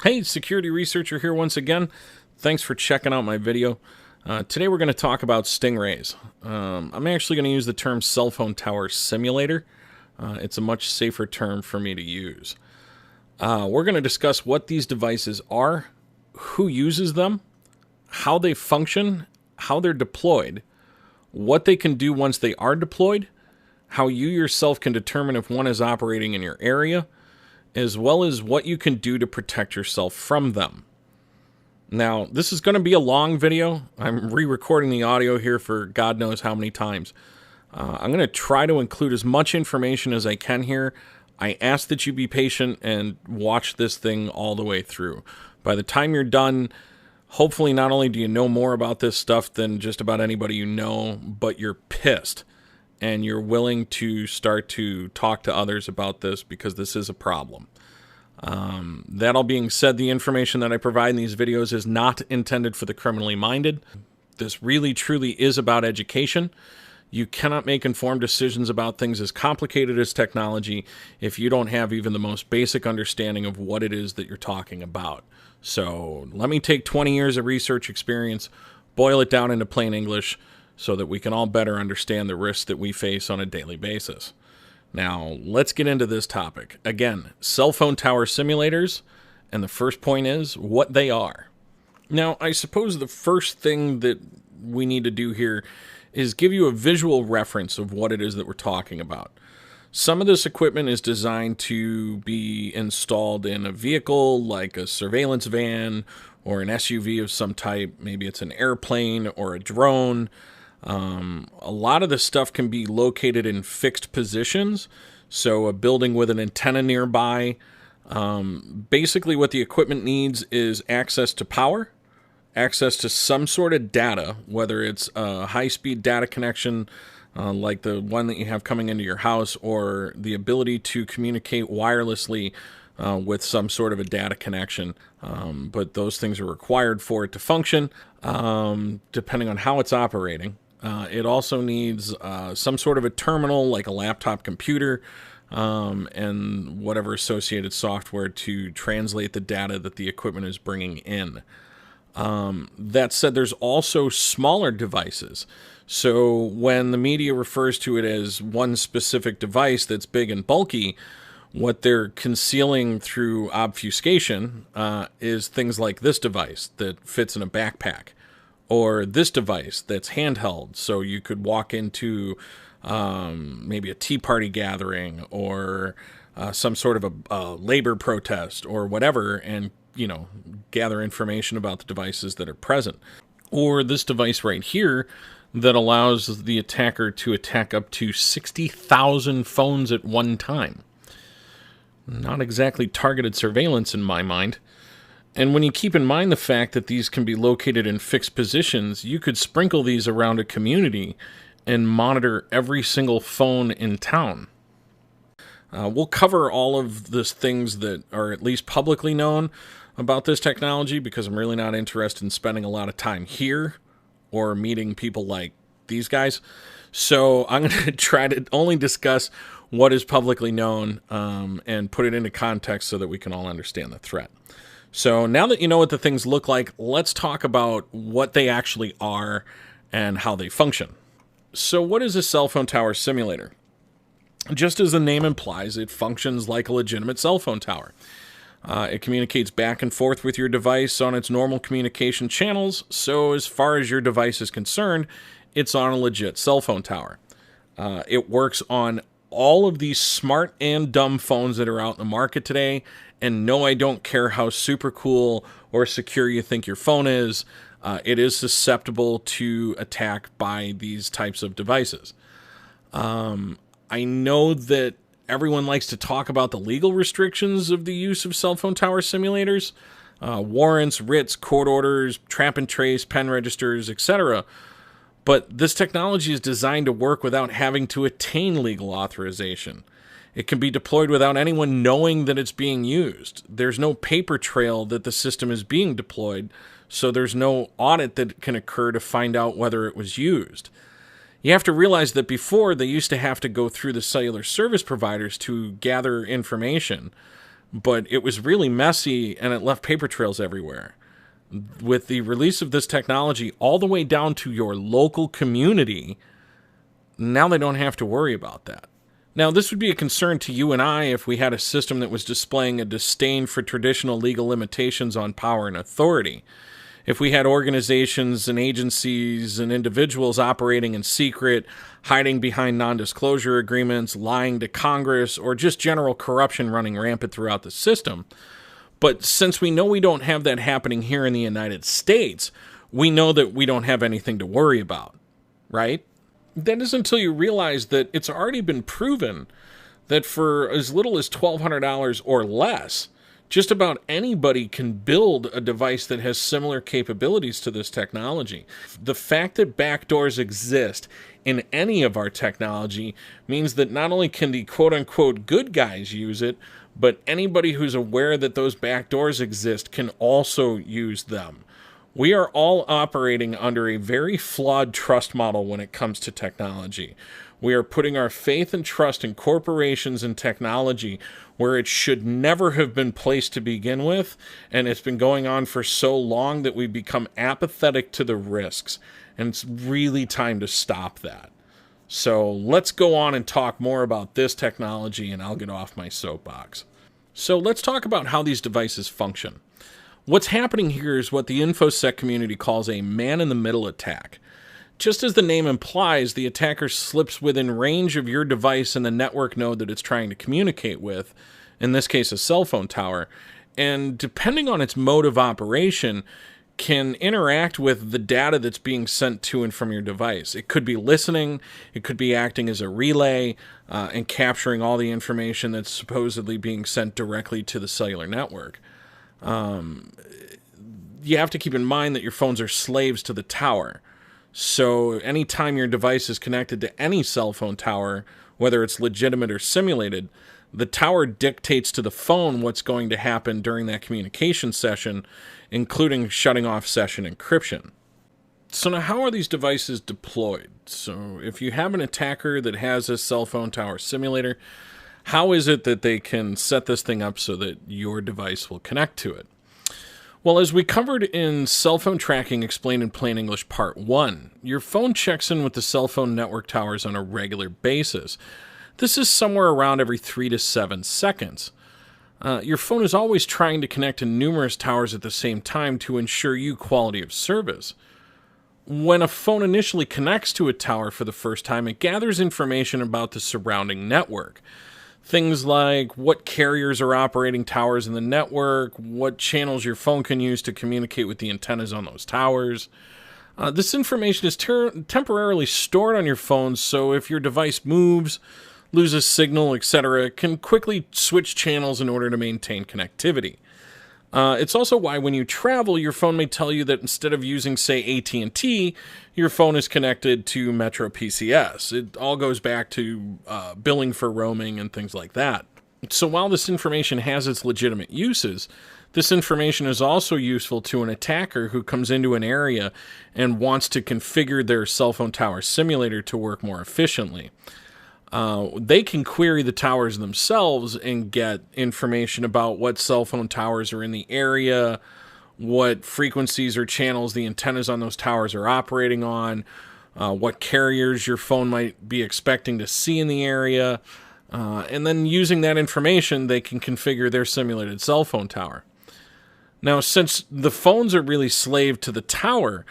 Hey, security researcher here once again. Thanks for checking out my video. Today we're going to talk about stingrays. I'm actually going to use the term cell phone tower simulator. It's a much safer term for me to use. We're going to discuss what these devices are, who uses them, how they function, how they're deployed, what they can do once they are deployed, how you yourself can determine if one is operating in your area, as well as what you can do to protect yourself from them. Now, this is going to be a long video. I'm re-recording the audio here for God knows how many times. I'm going to try to include as much information as I can here. I ask that you be patient and watch this thing all the way through. By the time you're done, hopefully not only do you know more about this stuff than just about anybody you know, but you're pissed. And you're willing to start to talk to others about this because this is a problem. That all being said, the information that I provide in these videos is not intended for the criminally minded. This really, truly is about education. You cannot make informed decisions about things as complicated as technology if you don't have even the most basic understanding of what it is that you're talking about. So let me take 20 years of research experience, boil it down into plain English, so that we can all better understand the risks that we face on a daily basis. Now, let's get into this topic. Again, cell phone tower simulators, and the first point is what they are. Now, I suppose the first thing that we need to do here is give you a visual reference of what it is that we're talking about. Some of this equipment is designed to be installed in a vehicle like a surveillance van or an SUV of some type. Maybe it's an airplane or a drone. A lot of this stuff can be located in fixed positions, so a building with an antenna nearby. Basically what the equipment needs is access to power, access to some sort of data, whether it's a high-speed data connection like the one that you have coming into your house, or the ability to communicate wirelessly with some sort of a data connection. But those things are required for it to function, depending on how it's operating. It also needs some sort of a terminal, like a laptop computer, and whatever associated software to translate the data that the equipment is bringing in. That said, there's also smaller devices. So when the media refers to it as one specific device that's big and bulky, what they're concealing through obfuscation is things like this device that fits in a backpack, or this device that's handheld, so you could walk into maybe a tea party gathering or some sort of a labor protest or whatever, and gather information about the devices that are present. Or this device right here that allows the attacker to attack up to 60,000 phones at one time. Not exactly targeted surveillance in my mind. And when you keep in mind the fact that these can be located in fixed positions, you could sprinkle these around a community and monitor every single phone in town. We'll cover all of the things that are at least publicly known about this technology, because I'm really not interested in spending a lot of time here or meeting people like these guys. So I'm going to try to only discuss what is publicly known and put it into context so that we can all understand the threat. So now that you know what the things look like, let's talk about what they actually are and how they function. So what is a cell phone tower simulator? Just as the name implies, it functions like a legitimate cell phone tower. It communicates back and forth with your device on its normal communication channels, so as far as your device is concerned, it's on a legit cell phone tower. It works on all of these smart and dumb phones that are out in the market today. And no, I don't care how super cool or secure you think your phone is. It is susceptible to attack by these types of devices. I know that everyone likes to talk about the legal restrictions of the use of cell phone tower simulators, warrants, writs, court orders, trap and trace, pen registers, etc. But this technology is designed to work without having to attain legal authorization. It can be deployed without anyone knowing that it's being used. There's no paper trail that the system is being deployed, so there's no audit that can occur to find out whether it was used. You have to realize that before, they used to have to go through the cellular service providers to gather information, but it was really messy and it left paper trails everywhere. With the release of this technology all the way down to your local community, now they don't have to worry about that. Now, this would be a concern to you and I if we had a system that was displaying a disdain for traditional legal limitations on power and authority. If we had organizations and agencies and individuals operating in secret, hiding behind non-disclosure agreements, lying to Congress, or just general corruption running rampant throughout the system. But since we know we don't have that happening here in the United States, we know that we don't have anything to worry about, right? That is until you realize that it's already been proven that for as little as $1,200 or less, just about anybody can build a device that has similar capabilities to this technology. The fact that backdoors exist in any of our technology means that not only can the quote-unquote good guys use it, but anybody who's aware that those backdoors exist can also use them. We are all operating under a very flawed trust model when it comes to technology. We are putting our faith and trust in corporations and technology where it should never have been placed to begin with, and it's been going on for so long that we've become apathetic to the risks, and it's really time to stop that. So let's go on and talk more about this technology, and I'll get off my soapbox. So let's talk about how these devices function. What's happening here is what the InfoSec community calls a man-in-the-middle attack. Just as the name implies, the attacker slips within range of your device and the network node that it's trying to communicate with, in this case a cell phone tower, and depending on its mode of operation, can interact with the data that's being sent to and from your device. It could be listening, it could be acting as a relay, and capturing all the information that's supposedly being sent directly to the cellular network. You have to keep in mind that your phones are slaves to the tower. So anytime your device is connected to any cell phone tower, whether it's legitimate or simulated, the tower dictates to the phone what's going to happen during that communication session, including shutting off session encryption. So now how are these devices deployed? So if you have an attacker that has a cell phone tower simulator, how is it that they can set this thing up so that your device will connect to it? Well, as we covered in Cell Phone Tracking Explained in Plain English Part 1, your phone checks in with the cell phone network towers on a regular basis. This is somewhere around every 3 to 7 seconds. Your phone is always trying to connect to numerous towers at the same time to ensure you quality of service. When a phone initially connects to a tower for the first time, it gathers information about the surrounding network. Things like what carriers are operating towers in the network, what channels your phone can use to communicate with the antennas on those towers. This information is temporarily stored on your phone, so if your device moves, loses signal, etc., it can quickly switch channels in order to maintain connectivity. It's also why when you travel, your phone may tell you that instead of using, say, AT&T, your phone is connected to Metro PCS. It all goes back to billing for roaming and things like that. So while this information has its legitimate uses, this information is also useful to an attacker who comes into an area and wants to configure their cell phone tower simulator to work more efficiently. They can query the towers themselves and get information about what cell phone towers are in the area, what frequencies or channels the antennas on those towers are operating on, what carriers your phone might be expecting to see in the area, and then using that information, they can configure their simulated cell phone tower. Now, since the phones are really slave to the towers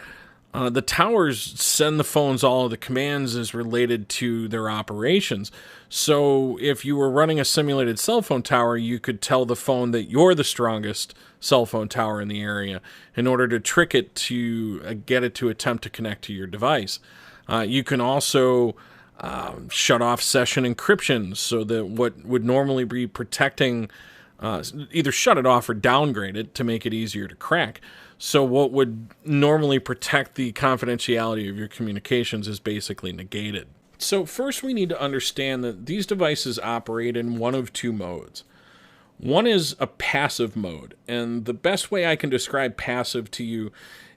send the phones all of the commands as related to their operations. So if you were running a simulated cell phone tower, you could tell the phone that you're the strongest cell phone tower in the area in order to trick it to get it to attempt to connect to your device. You can also shut off session encryption so that what would normally be protecting, either shut it off or downgrade it to make it easier to crack. So what would normally protect the confidentiality of your communications is basically negated. So first we need to understand that these devices operate in one of two modes. One is a passive mode, and the best way I can describe passive to you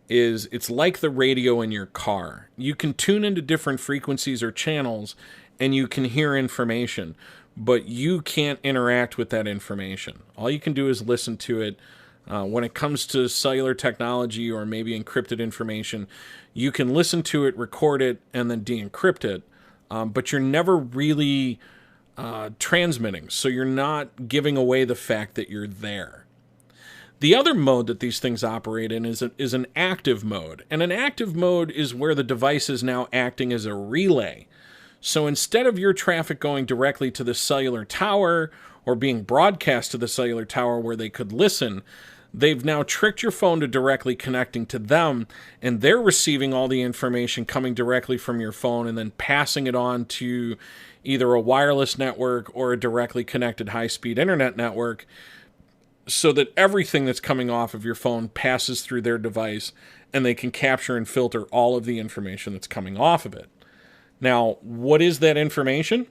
is it's like the radio in your car. You can tune into different frequencies or channels and you can hear information, but you can't interact with that information. All you can do is listen to it. When it comes to cellular technology or maybe encrypted information, you can listen to it, record it, and then de-encrypt it, but you're never really transmitting, so you're not giving away the fact that you're there. The other mode that these things operate in is an active mode, and an active mode is where the device is now acting as a relay. So instead of your traffic going directly to the cellular tower or being broadcast to the cellular tower where they could listen, they've now tricked your phone to directly connecting to them, and they're receiving all the information coming directly from your phone and then passing it on to either a wireless network or a directly connected high-speed internet network, so that everything that's coming off of your phone passes through their device and they can capture and filter all of the information that's coming off of it. Now, what is that information?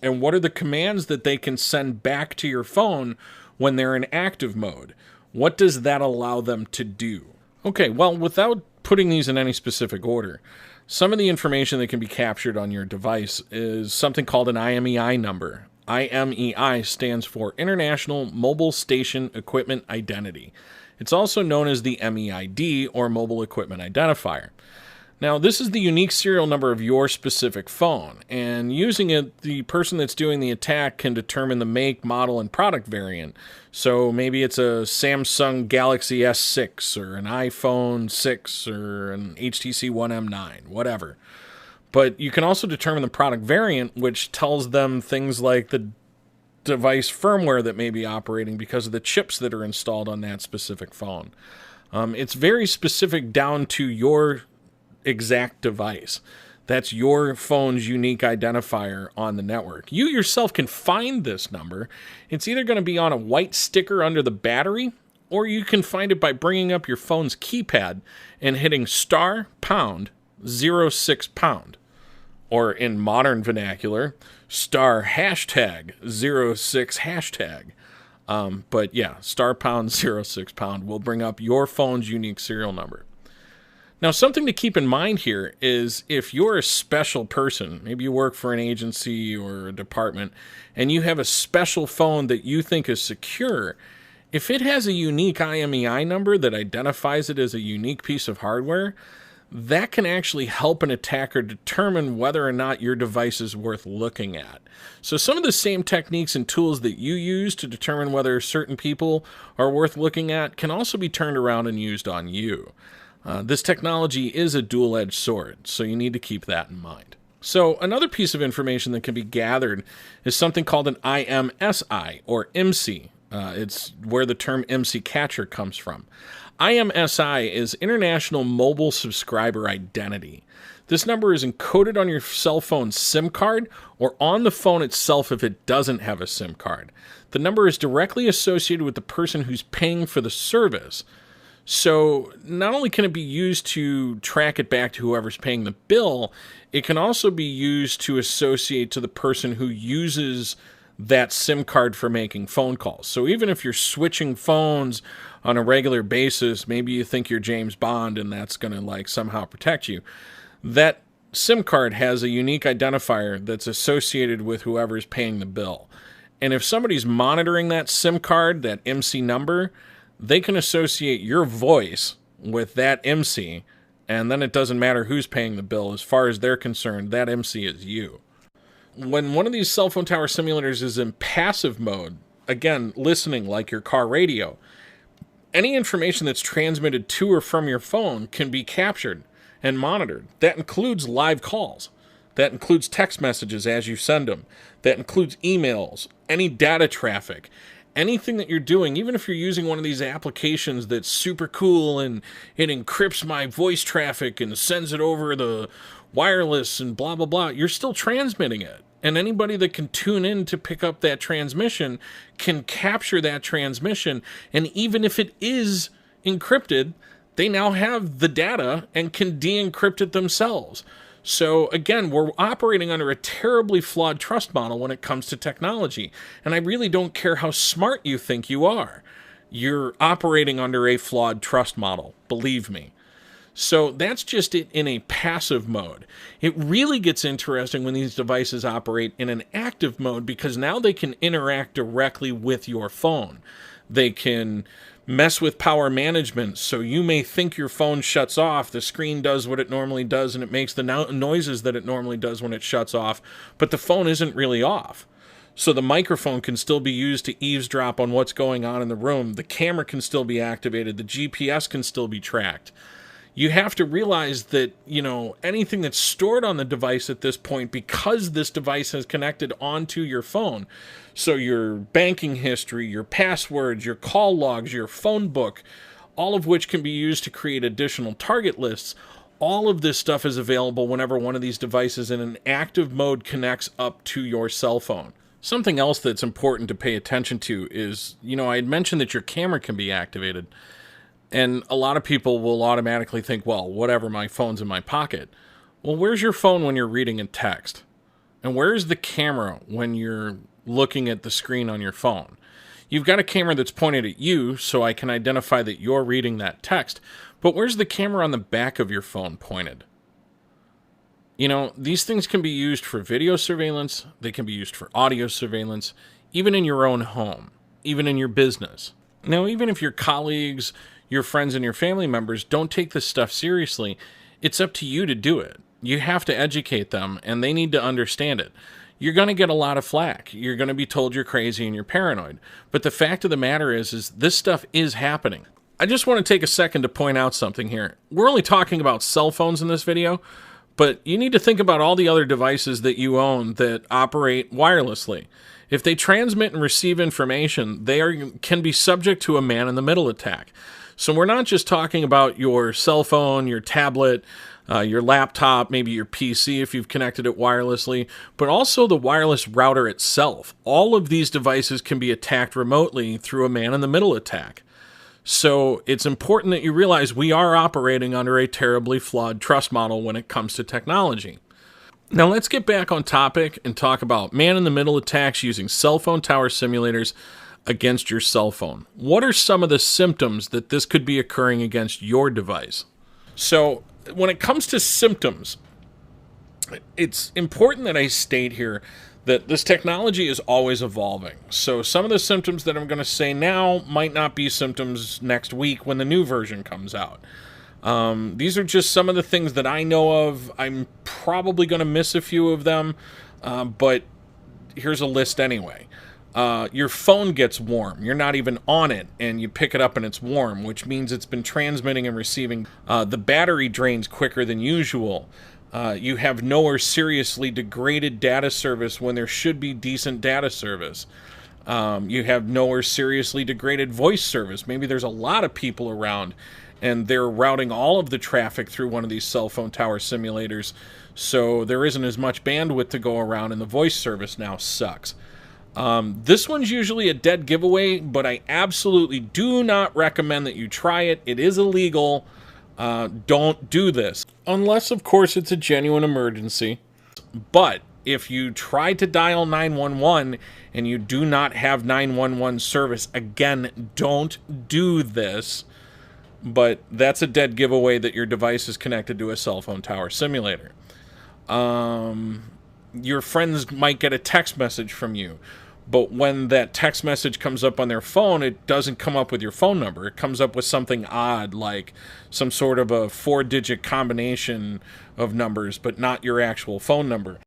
And what are the commands that they can send back to your phone when they're in active mode? What does that allow them to do? Okay, well, without putting these in any specific order, some of the information that can be captured on your device is something called an IMEI number. IMEI stands for International Mobile Station Equipment Identity. It's also known as the MEID, or Mobile Equipment Identifier. Now, this is the unique serial number of your specific phone, and using it, the person that's doing the attack can determine the make, model, and product variant. So maybe it's a Samsung Galaxy S6, or an iPhone 6, or an HTC One M9, whatever. But you can also determine the product variant, which tells them things like the device firmware that may be operating because of the chips that are installed on that specific phone. It's very specific down to your exact device. That's your phone's unique identifier on the network. You yourself can find this number. It's either going to be on a white sticker under the battery, or you can find it by bringing up your phone's keypad and hitting star pound 06 pound. Or in modern vernacular, star hashtag 06 hashtag. But yeah, star pound 06 pound will bring up your phone's unique serial number. Now, something to keep in mind here is if you're a special person, maybe you work for an agency or a department, and you have a special phone that you think is secure, if it has a unique IMEI number that identifies it as a unique piece of hardware, that can actually help an attacker determine whether or not your device is worth looking at. So some of the same techniques and tools that you use to determine whether certain people are worth looking at can also be turned around and used on you. This technology is a dual-edged sword, so you need to keep that in mind. So another piece of information that can be gathered is something called an IMSI, or IMSI. It's where the term IMSI catcher comes from. IMSI is International Mobile Subscriber Identity. This number is encoded on your cell phone's SIM card or on the phone itself if it doesn't have a SIM card. The number is directly associated with the person who's paying for the service. So not only can it be used to track it back to whoever's paying the bill, it can also be used to associate to the person who uses that SIM card for making phone calls. So even if you're switching phones on a regular basis, maybe you think you're James Bond and that's going to somehow protect you, that SIM card has a unique identifier that's associated with whoever's paying the bill. And if somebody's monitoring that SIM card, that IMSI number, they can associate your voice with that IMSI, and then it doesn't matter who's paying the bill. As far as they're concerned, that IMSI is you. When one of these cell phone tower simulators is in passive mode, again, listening like your car radio, any information that's transmitted to or from your phone can be captured and monitored. That includes live calls. That includes text messages as you send them. That includes emails, any data traffic. Anything that you're doing, even if you're using one of these applications that's super cool and it encrypts my voice traffic and sends it over the wireless and blah, blah, blah, you're still transmitting it. And anybody that can tune in to pick up that transmission can capture that transmission. And even if it is encrypted, they now have the data and can de-encrypt it themselves. So again, we're operating under a terribly flawed trust model when it comes to technology. And I really don't care how smart you think you are. You're operating under a flawed trust model, believe me. So that's just it in a passive mode. It really gets interesting when these devices operate in an active mode, because now they can interact directly with your phone. They can mess with power management, so you may think your phone shuts off, the screen does what it normally does, and it makes the noises that it normally does when it shuts off, but the phone isn't really off. So the microphone can still be used to eavesdrop on what's going on in the room. The camera can still be activated. The GPS can still be tracked. You have to realize that, anything that's stored on the device at this point, because this device has connected onto your phone, so your banking history, your passwords, your call logs, your phone book, all of which can be used to create additional target lists, all of this stuff is available whenever one of these devices in an active mode connects up to your cell phone. Something else that's important to pay attention to is, I had mentioned that your camera can be activated. And a lot of people will automatically think, well, whatever, my phone's in my pocket. Well, where's your phone when you're reading a text? And where's the camera when you're looking at the screen on your phone? You've got a camera that's pointed at you, so I can identify that you're reading that text. But where's the camera on the back of your phone pointed? These things can be used for video surveillance. They can be used for audio surveillance, even in your own home, even in your business. Now, even if your colleagues, your friends, and your family members don't take this stuff seriously, it's up to you to do it. You have to educate them, and they need to understand it. You're going to get a lot of flack. You're going to be told you're crazy and you're paranoid. But the fact of the matter is this stuff is happening. I just want to take a second to point out something here. We're only talking about cell phones in this video, but you need to think about all the other devices that you own that operate wirelessly. If they transmit and receive information, can be subject to a man-in-the-middle attack. So we're not just talking about your cell phone, your tablet, your laptop, maybe your PC if you've connected it wirelessly, but also the wireless router itself. All of these devices can be attacked remotely through a man-in-the-middle attack. So it's important that you realize we are operating under a terribly flawed trust model when it comes to technology. Now let's get back on topic and talk about man-in-the-middle attacks using cell phone tower simulators against your cell phone. What are some of the symptoms that this could be occurring against your device? So when it comes to symptoms, it's important that I state here that this technology is always evolving. So some of the symptoms that I'm going to say now might not be symptoms next week when the new version comes out. These are just some of the things that I know of. I'm probably going to miss a few of them, but here's a list anyway. Your phone gets warm. You're not even on it, and you pick it up and it's warm, which means it's been transmitting and receiving. The battery drains quicker than usual. You have no or seriously degraded data service when there should be decent data service. You have no or seriously degraded voice service. Maybe there's a lot of people around, and they're routing all of the traffic through one of these cell phone tower simulators, so there isn't as much bandwidth to go around, and the voice service now sucks. This one's usually a dead giveaway, but I absolutely do not recommend that you try it. It is illegal. Don't do this. Unless, of course, it's a genuine emergency. But if you try to dial 911 and you do not have 911 service, again, don't do this. But that's a dead giveaway that your device is connected to a cell phone tower simulator. Your friends might get a text message from you, but when that text message comes up on their phone, it doesn't come up with your phone number. It comes up with something odd, like some sort of a 4-digit combination of numbers, but not your actual phone number.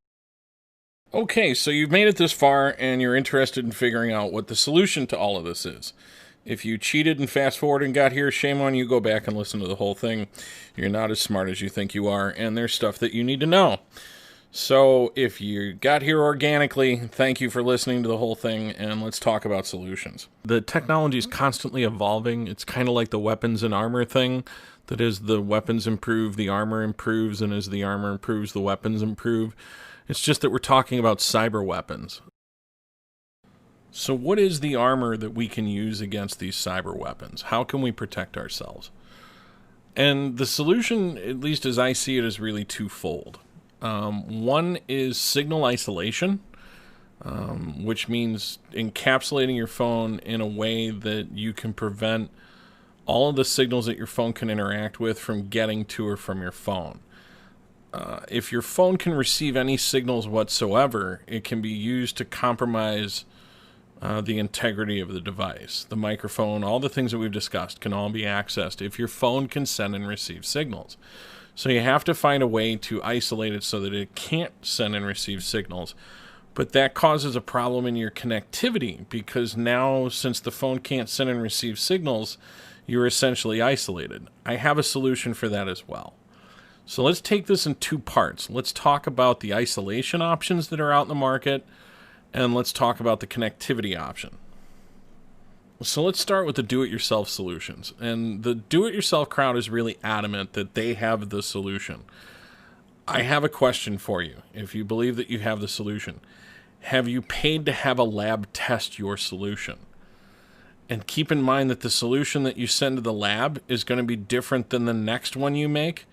Okay, so you've made it this far, and you're interested in figuring out what the solution to all of this is. If you cheated and fast-forwarded and got here, shame on you. Go back and listen to the whole thing. You're not as smart as you think you are, and there's stuff that you need to know. So if you got here organically, thank you for listening to the whole thing, and let's talk about solutions. The technology is constantly evolving. It's kind of like the weapons and armor thing. That is, the weapons improve, the armor improves, and as the armor improves, the weapons improve. It's just that we're talking about cyber weapons. So what is the armor that we can use against these cyber weapons? How can we protect ourselves? And the solution, at least as I see it, is really twofold. One is signal isolation, which means encapsulating your phone in a way that you can prevent all of the signals that your phone can interact with from getting to or from your phone. If your phone can receive any signals whatsoever, it can be used to compromise the integrity of the device. The microphone, all the things that we've discussed can all be accessed if your phone can send and receive signals. So you have to find a way to isolate it so that it can't send and receive signals. But that causes a problem in your connectivity, because now, since the phone can't send and receive signals, you're essentially isolated. I have a solution for that as well. So let's take this in two parts. Let's talk about the isolation options that are out in the market, and let's talk about the connectivity option. So let's start with the do-it-yourself solutions. And the do-it-yourself crowd is really adamant that they have the solution. I have a question for you. If you believe that you have the solution, have you paid to have a lab test your solution? And keep in mind that the solution that you send to the lab is going to be different than the next one you make,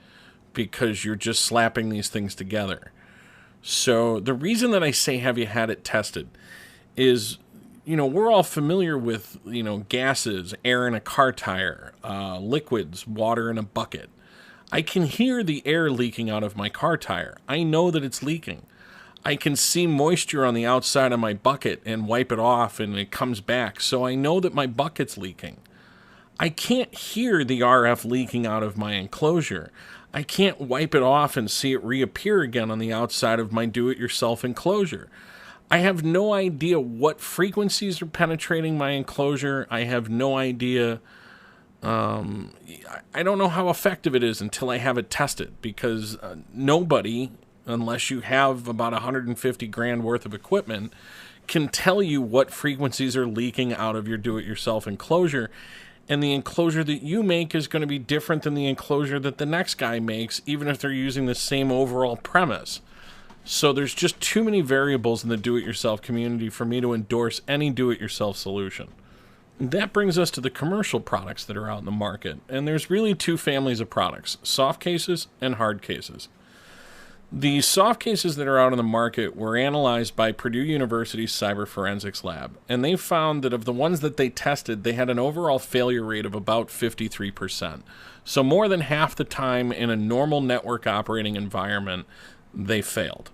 because you're just slapping these things together. So the reason that I say have you had it tested is, we're all familiar with, gases, air in a car tire, liquids, water in a bucket. I can hear the air leaking out of my car tire. I know that it's leaking. I can see moisture on the outside of my bucket and wipe it off and it comes back. So I know that my bucket's leaking. I can't hear the RF leaking out of my enclosure. I can't wipe it off and see it reappear again on the outside of my do-it-yourself enclosure. I have no idea what frequencies are penetrating my enclosure. I have no idea. I don't know how effective it is until I have it tested, because nobody, unless you have about 150 grand worth of equipment, can tell you what frequencies are leaking out of your do-it-yourself enclosure. And the enclosure that you make is going to be different than the enclosure that the next guy makes, even if they're using the same overall premise. So there's just too many variables in the do-it-yourself community for me to endorse any do-it-yourself solution. That brings us to the commercial products that are out in the market. And there's really two families of products: soft cases and hard cases. The soft cases that are out on the market were analyzed by Purdue University's Cyber Forensics Lab, and they found that of the ones that they tested, they had an overall failure rate of about 53%. So more than half the time in a normal network operating environment, they failed.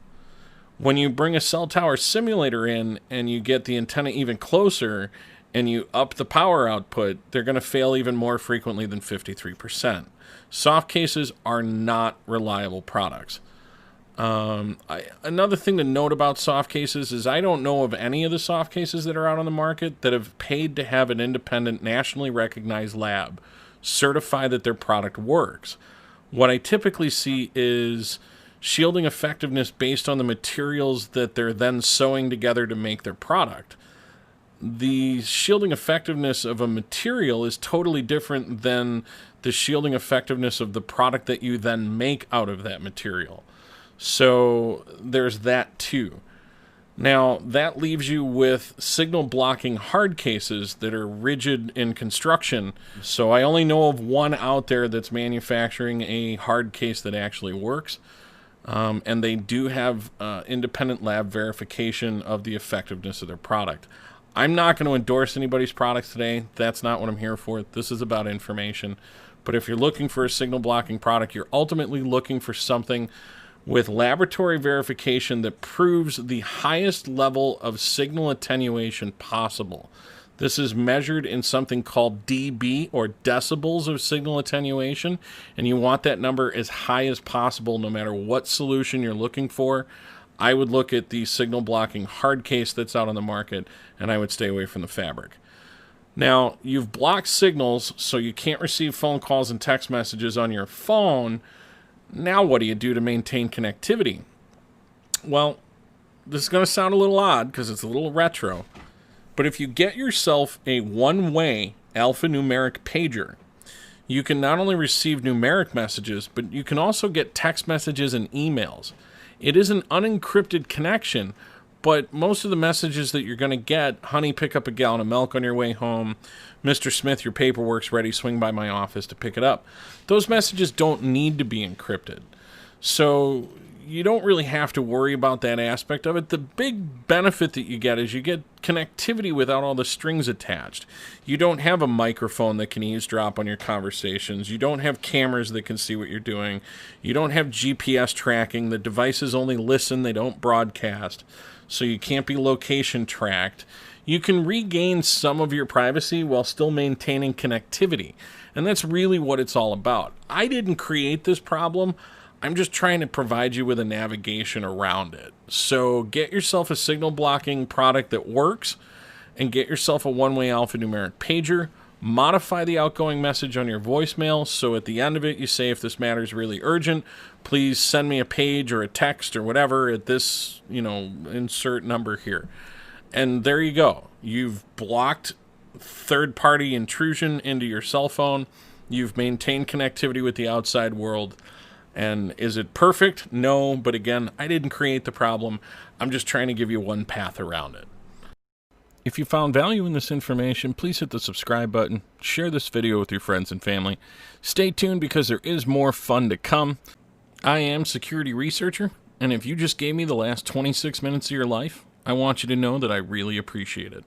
When you bring a cell tower simulator in and you get the antenna even closer and you up the power output, they're going to fail even more frequently than 53%. Soft cases are not reliable products. Another thing to note about soft cases is I don't know of any of the soft cases that are out on the market that have paid to have an independent, nationally recognized lab certify that their product works. What I typically see is shielding effectiveness based on the materials that they're then sewing together to make their product. The shielding effectiveness of a material is totally different than the shielding effectiveness of the product that you then make out of that material. So there's that too. Now, that leaves you with signal blocking hard cases that are rigid in construction. So I only know of one out there that's manufacturing a hard case that actually works. And they do have independent lab verification of the effectiveness of their product. I'm not going to endorse anybody's products today. That's not what I'm here for. This is about information. But if you're looking for a signal blocking product, you're ultimately looking for something with laboratory verification that proves the highest level of signal attenuation possible. This is measured in something called dB, or decibels of signal attenuation, and you want that number as high as possible no matter what solution you're looking for. I would look at the signal blocking hard case that's out on the market, and I would stay away from the fabric. Now, you've blocked signals so you can't receive phone calls and text messages on your phone. Now what do you do to maintain connectivity? Well, this is going to sound a little odd because it's a little retro, but if you get yourself a one-way alphanumeric pager, you can not only receive numeric messages, but you can also get text messages and emails. It is an unencrypted connection, but most of the messages that you're going to get: honey, pick up a gallon of milk on your way home, Mr. Smith, your paperwork's ready, swing by my office to pick it up. Those messages don't need to be encrypted. So you don't really have to worry about that aspect of it. The big benefit that you get is you get connectivity without all the strings attached. You don't have a microphone that can eavesdrop on your conversations. You don't have cameras that can see what you're doing. You don't have GPS tracking. The devices only listen, they don't broadcast. So you can't be location tracked. You can regain some of your privacy while still maintaining connectivity. And that's really what it's all about. I didn't create this problem. I'm just trying to provide you with a navigation around it. So get yourself a signal blocking product that works, and get yourself a one-way alphanumeric pager. Modify the outgoing message on your voicemail, so at the end of it you say, if this matter is really urgent, please send me a page or a text or whatever at this, insert number here. And there you go. You've blocked third-party intrusion into your cell phone. You've maintained connectivity with the outside world. And is it perfect? No, but again, I didn't create the problem. I'm just trying to give you one path around it. If you found value in this information, please hit the subscribe button, share this video with your friends and family. Stay tuned because there is more fun to come. I am Security Researcher, and if you just gave me the last 26 minutes of your life, I want you to know that I really appreciate it.